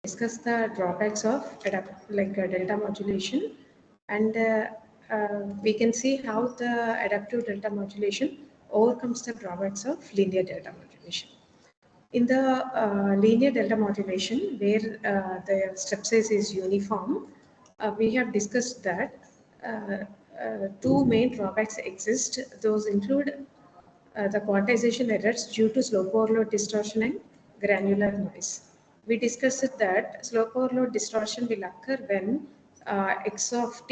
discuss the drawbacks of delta modulation, and we can see how the adaptive delta modulation overcomes the drawbacks of linear delta modulation. In the linear delta modulation, where the step size is uniform, we have discussed that two main drawbacks exist. Those include the quantization errors due to slope overload distortion and granular noise. We discussed that slope overload distortion will occur when x of t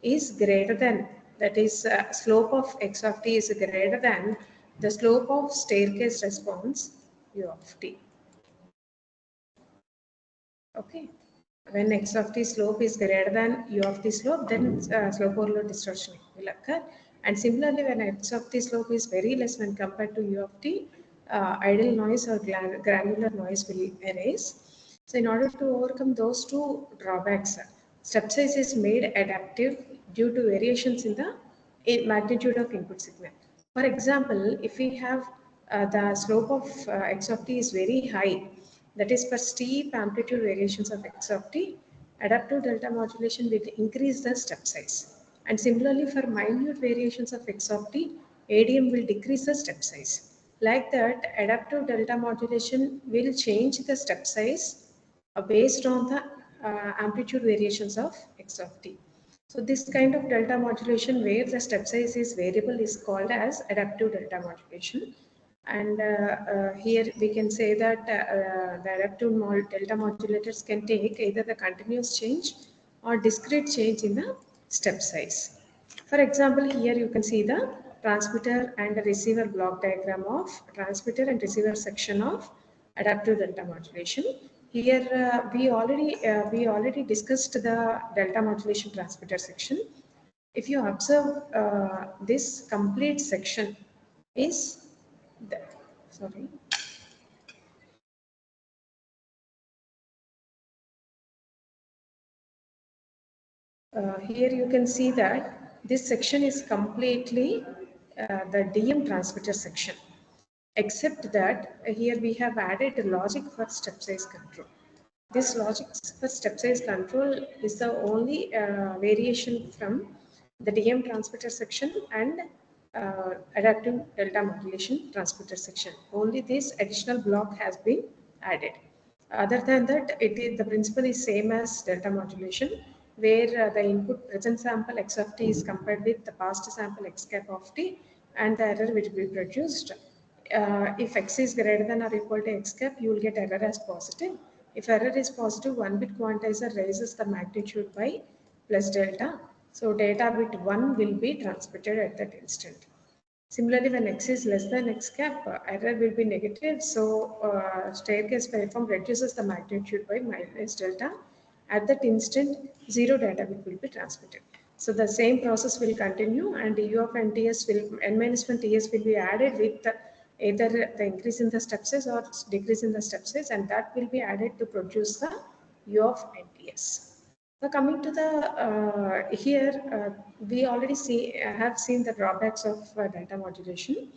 is greater than, that is slope of x of t is greater than the slope of staircase response u of t. Okay, when x of t slope is greater than u of t slope, then slope overload distortion will occur. And similarly, when x of t slope is very less when compared to u of t, idle noise or granular noise will arise. So in order to overcome those two drawbacks, step size is made adaptive due to variations in the magnitude of input signal. For example, if we have the slope of x of t is very high, that is for steep amplitude variations of x of t, adaptive delta modulation will increase the step size. And similarly, for minute variations of x of t, ADM will decrease the step size. Like that, adaptive delta modulation will change the step size based on the amplitude variations of x of t. So this kind of delta modulation where the step size is variable is called as adaptive delta modulation. And here we can say that the adaptive delta modulators can take either the continuous change or discrete change in the step size. For example, here you can see the transmitter and the receiver block diagram of transmitter and receiver section of adaptive delta modulation. Here we already discussed the delta modulation transmitter section. If you observe this complete section is the, sorry. Here you can see that this section is completely the DM transmitter section, except that here we have added logic for step size control. This logic for step size control is the only variation from the DM transmitter section and adaptive delta modulation transmitter section. Only this additional block has been added. Other than that, the principle is same as delta modulation, where the input present sample x of t is compared with the past sample x cap of t, and the error will be produced. If x is greater than or equal to x cap, you will get error as positive. If error is positive, 1-bit quantizer raises the magnitude by plus delta. So data bit 1 will be transmitted at that instant. Similarly, when x is less than x cap, error will be negative. So staircase waveform reduces the magnitude by minus delta. At that instant, 0 data bit will be transmitted. So the same process will continue, and u of nts will n-1 ts will be added with either the increase in the step size or decrease in the step size, and that will be added to produce the u of nts. So coming to the here, we already have seen the drawbacks of delta modulation.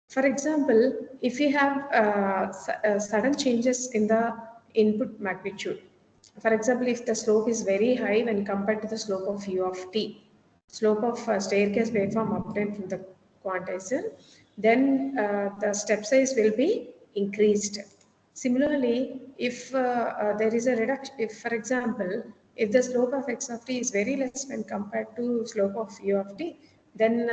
For example, if we have sudden changes in the input magnitude, for example, if the slope is very high when compared to the slope of u of t, slope of staircase waveform obtained from the quantizer, then the step size will be increased. Similarly, if there is a reduction, if for example, if the slope of x of t is very less when compared to slope of u of t, then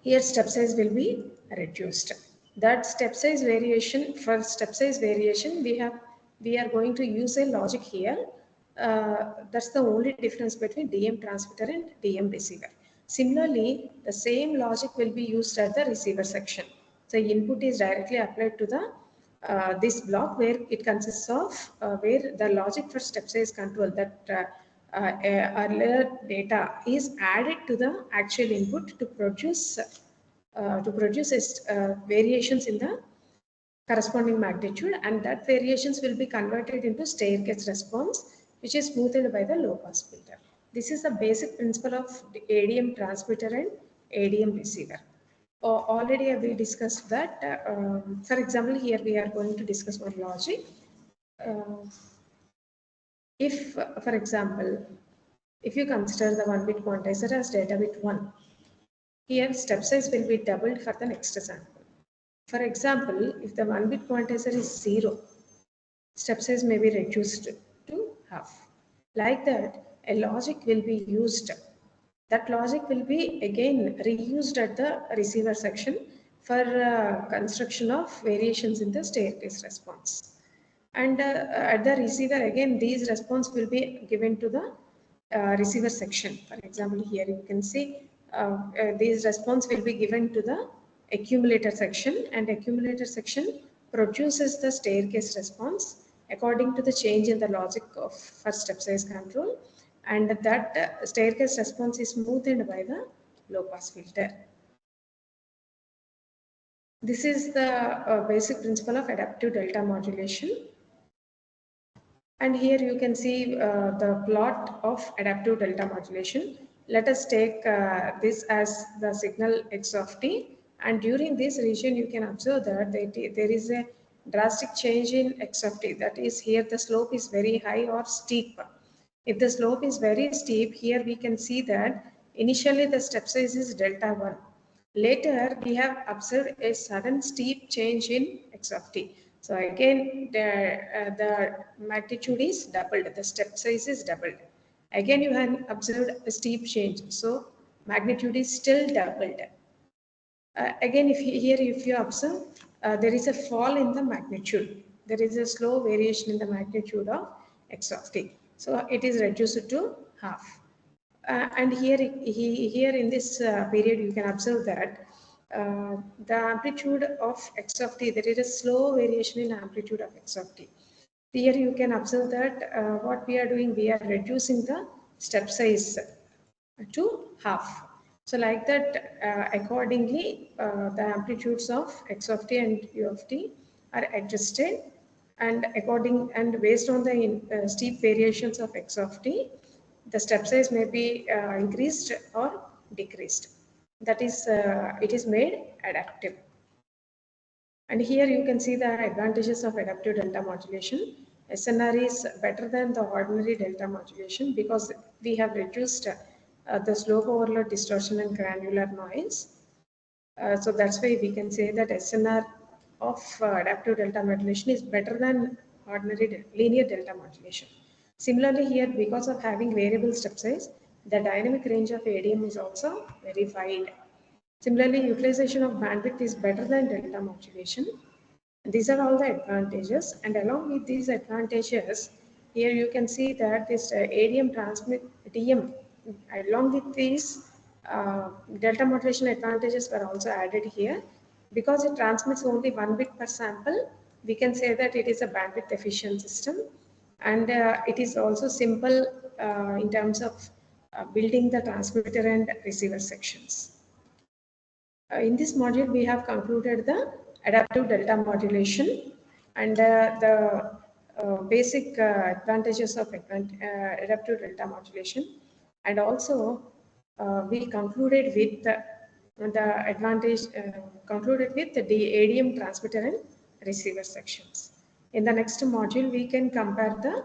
here step size will be reduced. That step size variation, for step size variation, we are going to use a logic here. That's the only difference between DM transmitter and DM receiver. Similarly, the same logic will be used at the receiver section. So input is directly applied to the this block, where it consists of where the logic for step size control, that earlier data is added to the actual input to produce variations in the corresponding magnitude, and that variations will be converted into staircase response, which is smoothed by the low pass filter. This is the basic principle of the ADM transmitter and ADM receiver. already we discussed that. For example, here we are going to discuss one logic. If, for example, if you consider the 1-bit quantizer as data bit 1, here step size will be doubled for the next sample. For example, if the 1-bit quantizer is 0, step size may be reduced to half. Like that, a logic will be used. That logic will be again reused at the receiver section for construction of variations in the staircase response. And at the receiver again, these response will be given to the receiver section. For example, here you can see these response will be given to the accumulator section, and accumulator section produces the staircase response according to the change in the logic of first step size control, and that staircase response is smoothened by the low pass filter. This is the basic principle of adaptive delta modulation. And here you can see the plot of adaptive delta modulation. Let us take this as the signal x of t, and during this region you can observe that there is a drastic change in x of t. That is, here the slope is very high or steep. If the slope is very steep, here we can see that initially the step size is delta 1. Later, we have observed a sudden steep change in x of t. So again, the magnitude is doubled, the step size is doubled. Again, you have observed a steep change, so magnitude is still doubled. Again, if you observe, there is a fall in the magnitude. There is a slow variation in the magnitude of x of t. So it is reduced to half. And here in this period, you can observe that the amplitude of x of t, there is a slow variation in amplitude of x of t. Here you can observe that what we are doing, we are reducing the step size to half. So like that, accordingly, the amplitudes of x of t and u of t are adjusted, and based on the steep variations of x of t, the step size may be increased or decreased. That is, it is made adaptive. And here you can see the advantages of adaptive delta modulation. SNR is better than the ordinary delta modulation because we have reduced the slope overload distortion and granular noise. So that's why we can say that SNR of adaptive delta modulation is better than ordinary linear delta modulation. Similarly here, because of having variable step size, the dynamic range of ADM is also very wide. Similarly, utilization of bandwidth is better than delta modulation. These are all the advantages, and along with these advantages, here you can see that this ADM transmit DM, along with these delta modulation advantages were also added here. Because it transmits only 1 bit per sample, we can say that it is a bandwidth efficient system, and it is also simple in terms of building the transmitter and receiver sections. In this module, we have concluded the adaptive delta modulation and the basic advantages of adaptive delta modulation, and also we concluded with the advantage concluded with the ADM transmitter and receiver sections. In the next module, we can compare the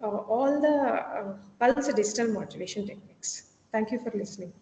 all the pulse digital modulation techniques. Thank you for listening.